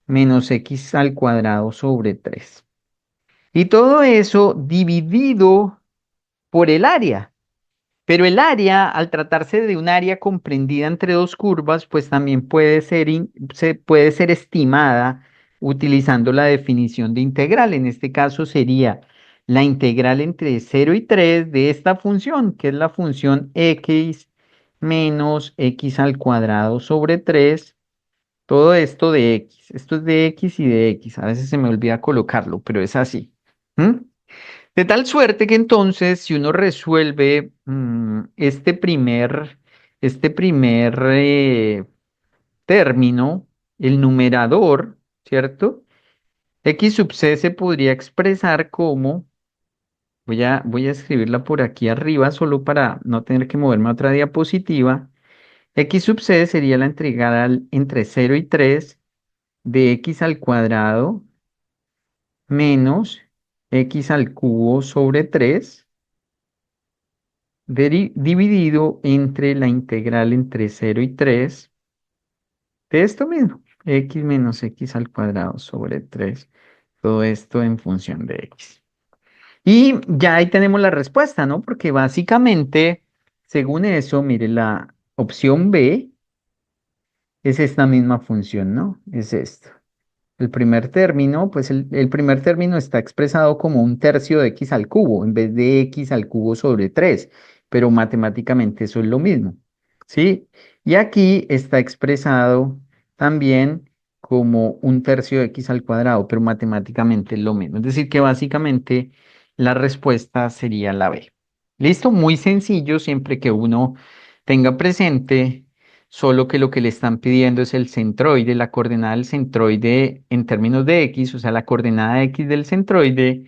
menos x al cuadrado sobre 3. Y todo eso dividido por el área. Pero el área, al tratarse de un área comprendida entre dos curvas, pues también puede ser estimada utilizando la definición de integral. En este caso sería la integral entre 0 y 3 de esta función, que es la función x menos x al cuadrado sobre 3. Todo esto de x. Esto es de x y de x. A veces se me olvida colocarlo, pero es así. ¿Mm? De tal suerte que entonces, si uno resuelve este primer término, el numerador, ¿cierto? X sub c se podría expresar como, voy a escribirla por aquí arriba, solo para no tener que moverme a otra diapositiva. X sub c sería la integral entre 0 y 3 de x al cuadrado menos x al cubo sobre 3 dividido entre la integral entre 0 y 3 de esto mismo, x menos x al cuadrado sobre 3, todo esto en función de x. Y ya ahí tenemos la respuesta, ¿no? Porque básicamente, según eso, mire, la opción B es esta misma función, ¿no? Es esto. El primer término, pues el primer término está expresado como un tercio de x al cubo, en vez de x al cubo sobre 3, pero matemáticamente eso es lo mismo. ¿sí? Y aquí está expresado también como un tercio de x al cuadrado, pero matemáticamente es lo mismo. Es decir, que básicamente la respuesta sería la B. ¿Listo? Muy sencillo, siempre que uno tenga presente, solo que lo que le están pidiendo es el centroide, la coordenada del centroide en términos de x, o sea, la coordenada x del centroide,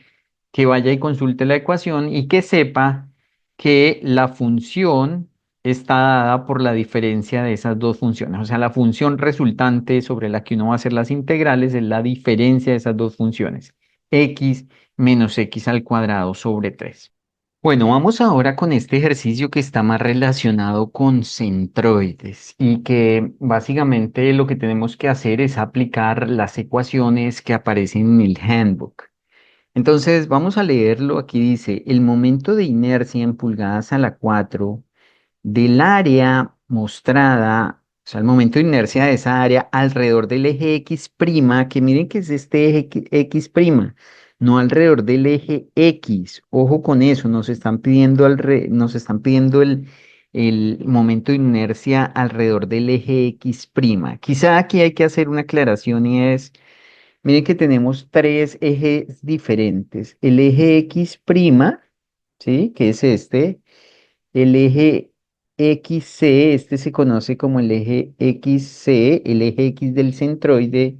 que vaya y consulte la ecuación y que sepa que la función está dada por la diferencia de esas dos funciones. O sea, la función resultante sobre la que uno va a hacer las integrales es la diferencia de esas dos funciones, x menos x al cuadrado sobre 3. Bueno, vamos ahora con este ejercicio que está más relacionado con centroides y que básicamente lo que tenemos que hacer es aplicar las ecuaciones que aparecen en el handbook. Entonces, vamos a leerlo. Aquí dice, el momento de inercia en pulgadas a la 4 del área mostrada, o sea, el momento de inercia de esa área alrededor del eje X', que miren que es este eje X', no alrededor del eje X. Ojo con eso, nos están pidiendo el momento de inercia alrededor del eje X'. Quizá aquí hay que hacer una aclaración y es, miren que tenemos tres ejes diferentes. El eje X', ¿sí? Que es este. El eje XC, este se conoce como el eje XC, el eje X del centroide,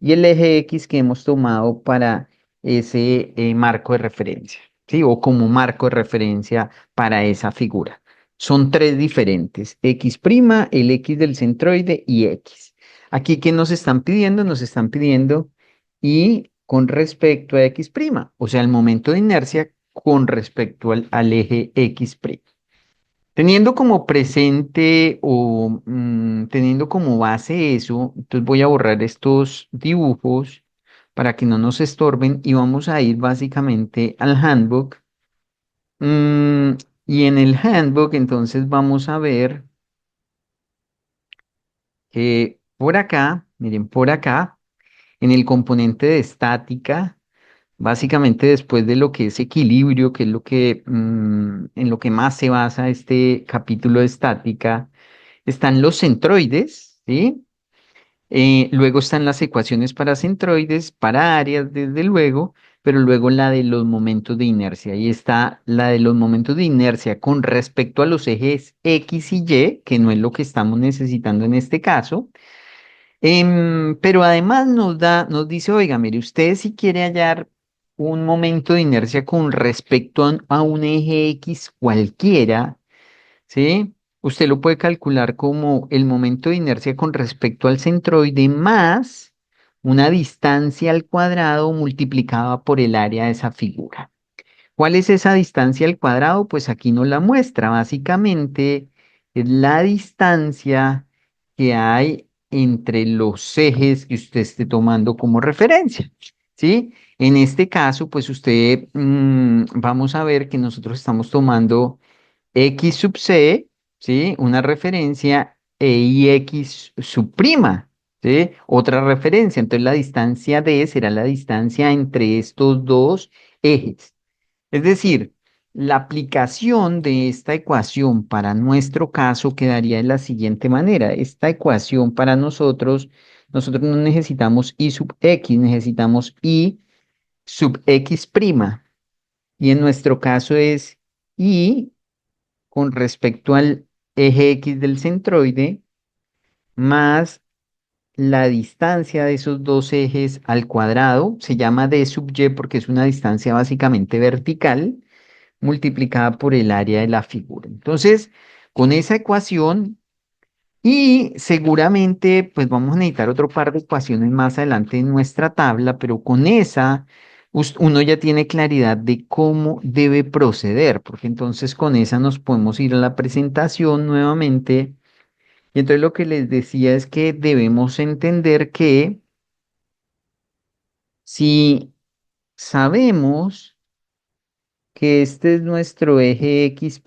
y el eje X que hemos tomado para ese marco de referencia, ¿sí? O como marco de referencia para esa figura. Son tres diferentes, X', el X del centroide y X. Aquí, ¿qué nos están pidiendo? Nos están pidiendo Y con respecto a X', o sea, el momento de inercia con respecto al eje X'. Teniendo como presente o teniendo como base eso, entonces voy a borrar estos dibujos para que no nos estorben y vamos a ir básicamente al handbook. Mm, y en el handbook entonces vamos a ver que por acá, miren, por acá, en el componente de estática, básicamente después de lo que es equilibrio, que es lo que, en lo que más se basa este capítulo de estática, están los centroides, ¿sí? Luego están las ecuaciones para centroides, para áreas, desde luego, pero luego la de los momentos de inercia. Ahí está la de los momentos de inercia con respecto a los ejes X y Y, que no es lo que estamos necesitando en este caso. Pero además nos dice, oiga, mire, usted si quiere hallar un momento de inercia con respecto a un eje X cualquiera, ¿sí? Usted lo puede calcular como el momento de inercia con respecto al centroide más una distancia al cuadrado multiplicada por el área de esa figura. ¿Cuál es esa distancia al cuadrado? Pues aquí nos la muestra. Básicamente es la distancia que hay entre los ejes que usted esté tomando como referencia, ¿sí? En este caso, pues usted, vamos a ver que nosotros estamos tomando X sub C, ¿sí? Una referencia y X sub prima, ¿sí? Otra referencia. Entonces la distancia D será la distancia entre estos dos ejes. Es decir, la aplicación de esta ecuación para nuestro caso quedaría de la siguiente manera. Esta ecuación para nosotros no necesitamos Y sub X, necesitamos Y sub X prima. Y en nuestro caso es Y con respecto al eje X del centroide más la distancia de esos dos ejes al cuadrado, se llama d sub y porque es una distancia básicamente vertical, multiplicada por el área de la figura. Entonces, con esa ecuación y seguramente pues vamos a necesitar otro par de ecuaciones más adelante en nuestra tabla, pero con esa uno ya tiene claridad de cómo debe proceder, porque entonces con esa nos podemos ir a la presentación nuevamente. Y entonces lo que les decía es que debemos entender que si sabemos que este es nuestro eje X'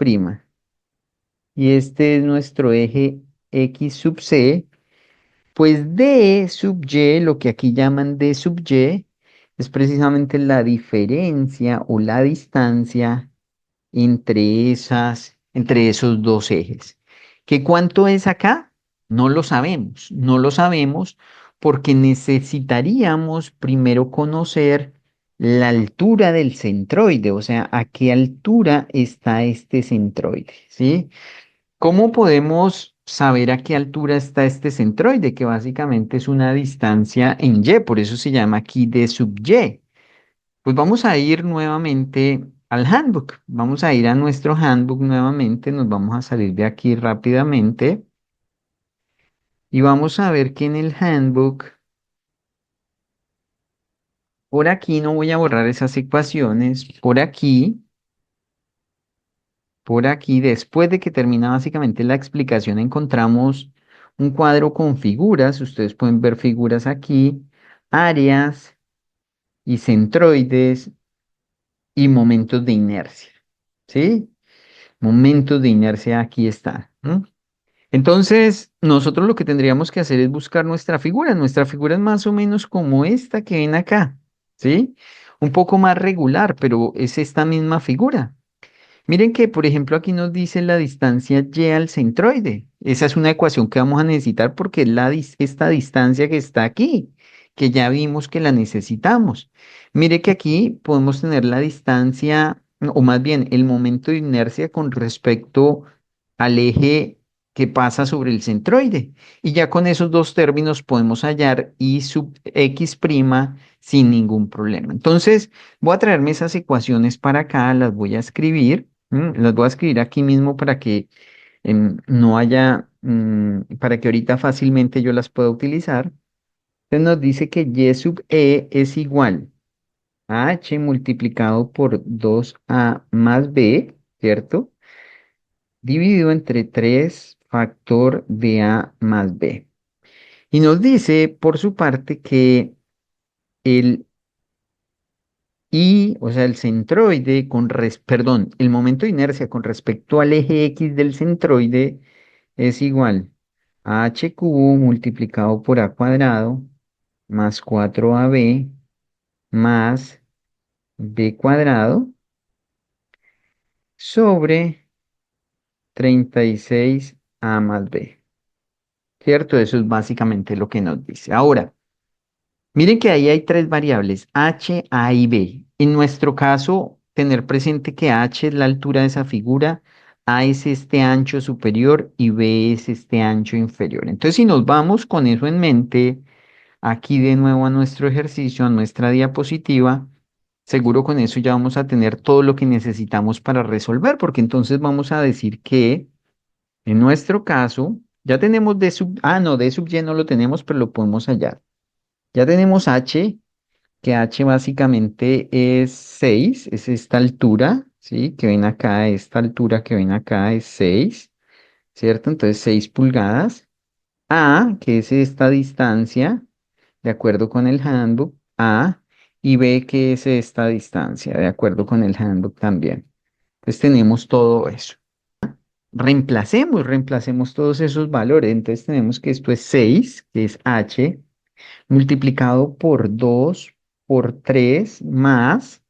y este es nuestro eje X sub C, pues D sub Y, lo que aquí llaman D sub Y, es precisamente la diferencia o la distancia entre esos dos ejes. ¿Qué cuánto es acá? No lo sabemos, no lo sabemos porque necesitaríamos primero conocer la altura del centroide, o sea, a qué altura está este centroide, ¿sí? ¿Cómo podemos saber a qué altura está este centroide? Que básicamente es una distancia en y, por eso se llama aquí d sub y. Pues vamos a ir nuevamente al handbook. Vamos a ir a nuestro handbook nuevamente. Nos vamos a salir de aquí rápidamente. Y vamos a ver que en el handbook, por aquí no voy a borrar esas ecuaciones. Por aquí, después de que termina básicamente la explicación, encontramos un cuadro con figuras. Ustedes pueden ver figuras aquí, áreas y centroides y momentos de inercia. ¿Sí? Momentos de inercia aquí están. Entonces, nosotros lo que tendríamos que hacer es buscar nuestra figura. Nuestra figura es más o menos como esta que ven acá, ¿sí? Un poco más regular, pero es esta misma figura. Miren que, por ejemplo, aquí nos dice la distancia y al centroide. Esa es una ecuación que vamos a necesitar porque es esta distancia que está aquí, que ya vimos que la necesitamos. Mire que aquí podemos tener la distancia, o más bien el momento de inercia con respecto al eje que pasa sobre el centroide. Y ya con esos dos términos podemos hallar y sub x' sin ningún problema. Entonces, voy a traerme esas ecuaciones para acá, las voy a escribir. Las voy a escribir aquí mismo para que no haya, para que ahorita fácilmente yo las pueda utilizar. Entonces nos dice que y sub e es igual a h multiplicado por 2a más b, ¿cierto? Dividido entre 3 factor de a más b. Y nos dice, por su parte, que el y, o sea, el centroide perdón, el momento de inercia con respecto al eje X del centroide es igual a h cubo multiplicado por a cuadrado más 4ab más b cuadrado sobre 36a más b. ¿Cierto? Eso es básicamente lo que nos dice. Ahora, miren que ahí hay tres variables, h, a y b. En nuestro caso, tener presente que h es la altura de esa figura, a es este ancho superior y b es este ancho inferior. Entonces, si nos vamos con eso en mente, aquí de nuevo a nuestro ejercicio, a nuestra diapositiva, seguro con eso ya vamos a tener todo lo que necesitamos para resolver, porque entonces vamos a decir que en nuestro caso, ya tenemos no, d sub y no lo tenemos, pero lo podemos hallar. Ya tenemos h, que h básicamente es 6, es esta altura, ¿sí? Que ven acá, esta altura que ven acá es 6, ¿cierto? Entonces 6 pulgadas. A, que es esta distancia, de acuerdo con el handbook, A, y B, que es esta distancia, de acuerdo con el handbook también. Entonces tenemos todo eso. Reemplacemos todos esos valores. Entonces tenemos que esto es 6, que es h, multiplicado por 2 por 3 más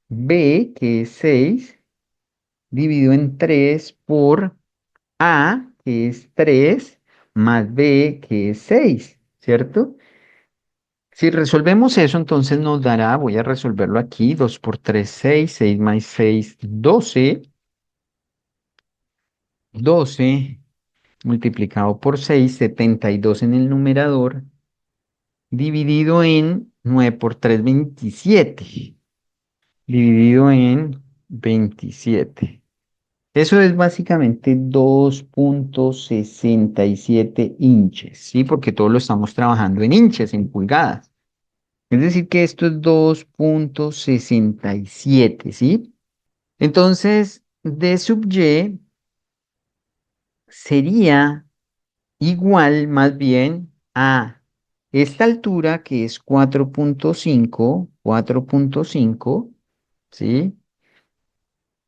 b, que es 6 dividido en 3 por a, que es 3 más b, que es 6, ¿cierto? Si resolvemos eso, entonces nos dará, voy a resolverlo aquí, 2 por 3 6, 6 más 6 12, 12 multiplicado por 6 72 en el numerador, dividido en 9 por 3 27 dividido en 27. Eso es básicamente 2,67 inches, ¿sí? Porque todo lo estamos trabajando en inches, en pulgadas. Es decir, que esto es 2,67, ¿sí? Entonces, d sub y sería igual más bien a esta altura que es 4,5, ¿sí?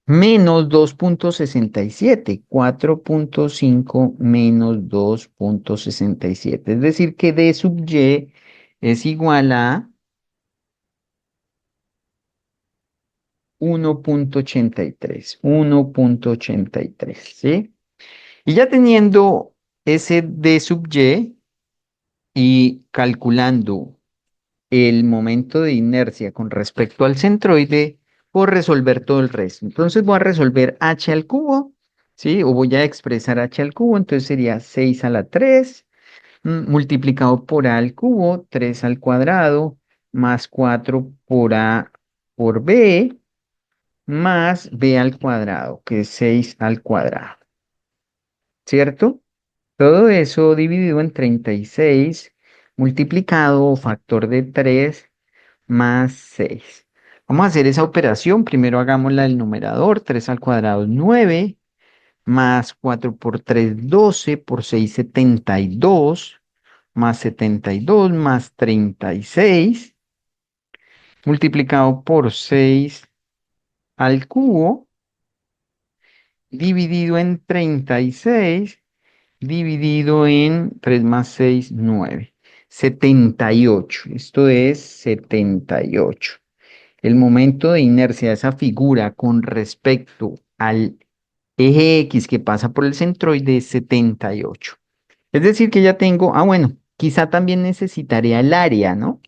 Menos 2,67, 4,5 menos 2,67. Es decir, que d sub y es igual a 1,83, 1,83, ¿sí? Y ya teniendo ese D sub Y y calculando el momento de inercia con respecto al centroide, puedo resolver todo el resto. Entonces voy a resolver h al cubo, ¿sí? O voy a expresar h al cubo, entonces sería 6 a la 3 multiplicado por a al cubo, 3 al cuadrado, más 4 por a por b, más b al cuadrado, que es 6 al cuadrado, ¿cierto? Todo eso dividido en 36 multiplicado factor de 3 más 6. Vamos a hacer esa operación. Primero hagámosla del numerador. 3 al cuadrado es 9, más 4 por 3, 12, por 6, 72, más 72, más 36, multiplicado por 6 al cubo, dividido en 36, dividido en 3 más 6, 9. 78. Esto es 78. El momento de inercia de esa figura con respecto al eje X que pasa por el centroide es 78. Es decir, que ya tengo, bueno, quizá también necesitaría el área, ¿no?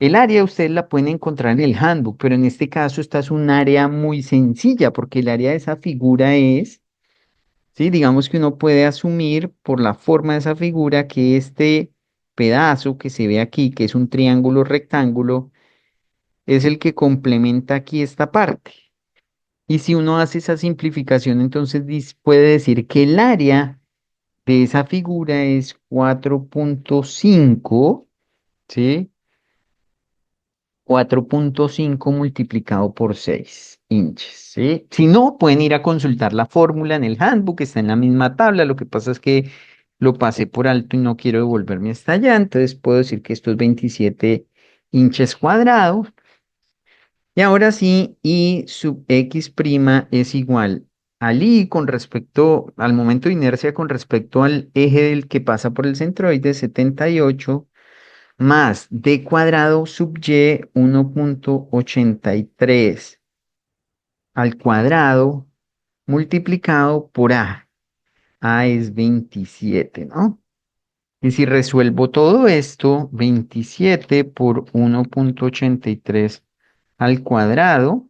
El área ustedes la pueden encontrar en el handbook, pero en este caso esta es un área muy sencilla porque el área de esa figura es, ¿sí? Digamos que uno puede asumir por la forma de esa figura que este pedazo que se ve aquí, que es un triángulo rectángulo, es el que complementa aquí esta parte. Y si uno hace esa simplificación, entonces puede decir que el área de esa figura es 4.5, ¿sí? 4.5 multiplicado por 6 inches, ¿sí? Si no, pueden ir a consultar la fórmula en el handbook, está en la misma tabla. Lo que pasa es que lo pasé por alto y no quiero devolverme hasta allá, entonces puedo decir que esto es 27 inches cuadrados. Y ahora sí, I sub x' es igual al I con respecto al momento de inercia con respecto al eje del que pasa por el centroide 78 más d cuadrado sub y 1.83 al cuadrado multiplicado por A. A es 27, ¿no? Y si resuelvo todo esto, 27 por 1.83 al cuadrado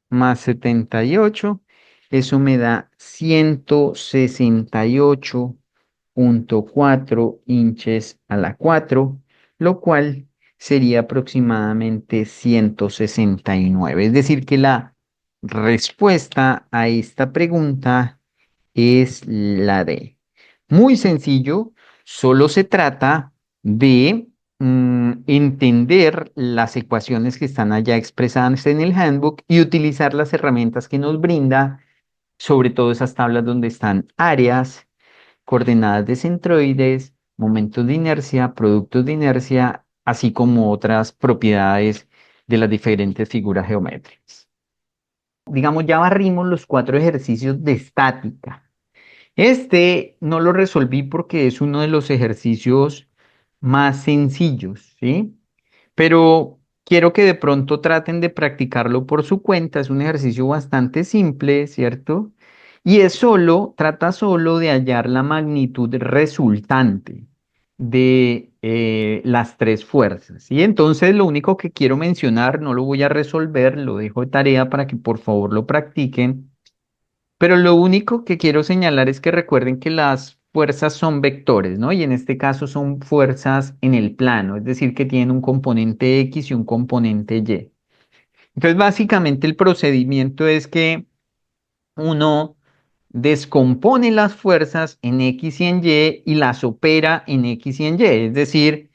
más 78, eso me da 168.4 inches a la 4, lo cual sería aproximadamente 169. Es decir, que la respuesta a esta pregunta es la D. Muy sencillo, solo se trata de entender las ecuaciones que están allá expresadas en el handbook y utilizar las herramientas que nos brinda, sobre todo esas tablas donde están áreas, coordenadas de centroides, momentos de inercia, productos de inercia, así como otras propiedades de las diferentes figuras geométricas. Digamos, ya barrimos los 4 ejercicios de estática. Este no lo resolví porque es uno de los ejercicios más sencillos, ¿sí? Pero quiero que de pronto traten de practicarlo por su cuenta. Es un ejercicio bastante simple, ¿cierto? Y trata solo de hallar la magnitud resultante de las 3 fuerzas, ¿sí? Entonces, lo único que quiero mencionar, no lo voy a resolver, lo dejo de tarea para que por favor lo practiquen, pero lo único que quiero señalar es que recuerden que las fuerzas son vectores, ¿no? Y en este caso son fuerzas en el plano, es decir, que tienen un componente X y un componente Y. Entonces, básicamente el procedimiento es que uno descompone las fuerzas en X y en Y las opera en X y en Y. Es decir,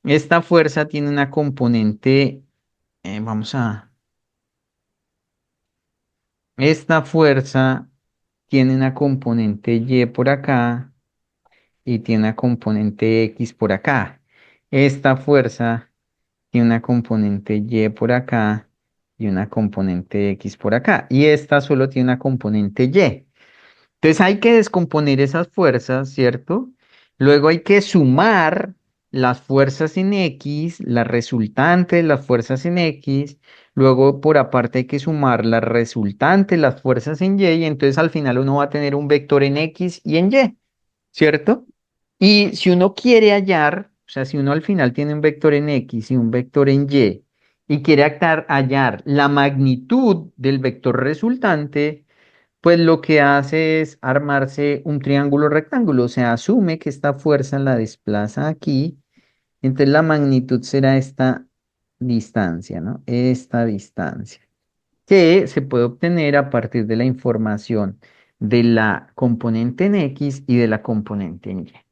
esta fuerza tiene una componente, vamos a, esta fuerza tiene una componente Y por acá y tiene una componente X por acá. Esta fuerza tiene una componente Y por acá y una componente X por acá. Y esta solo tiene una componente Y. Entonces hay que descomponer esas fuerzas, ¿cierto? Luego hay que sumar las fuerzas en X, la resultante de las fuerzas en X, luego por aparte hay que sumar la resultante de las fuerzas en Y, y entonces al final uno va a tener un vector en X y en Y, ¿cierto? Y si uno quiere hallar, o sea, si uno al final tiene un vector en X y un vector en y quiere hallar la magnitud del vector resultante, pues lo que hace es armarse un triángulo rectángulo, o sea, asume que esta fuerza la desplaza aquí, entonces la magnitud será esta distancia, ¿no? Esta distancia, que se puede obtener a partir de la información de la componente en X y de la componente en Y.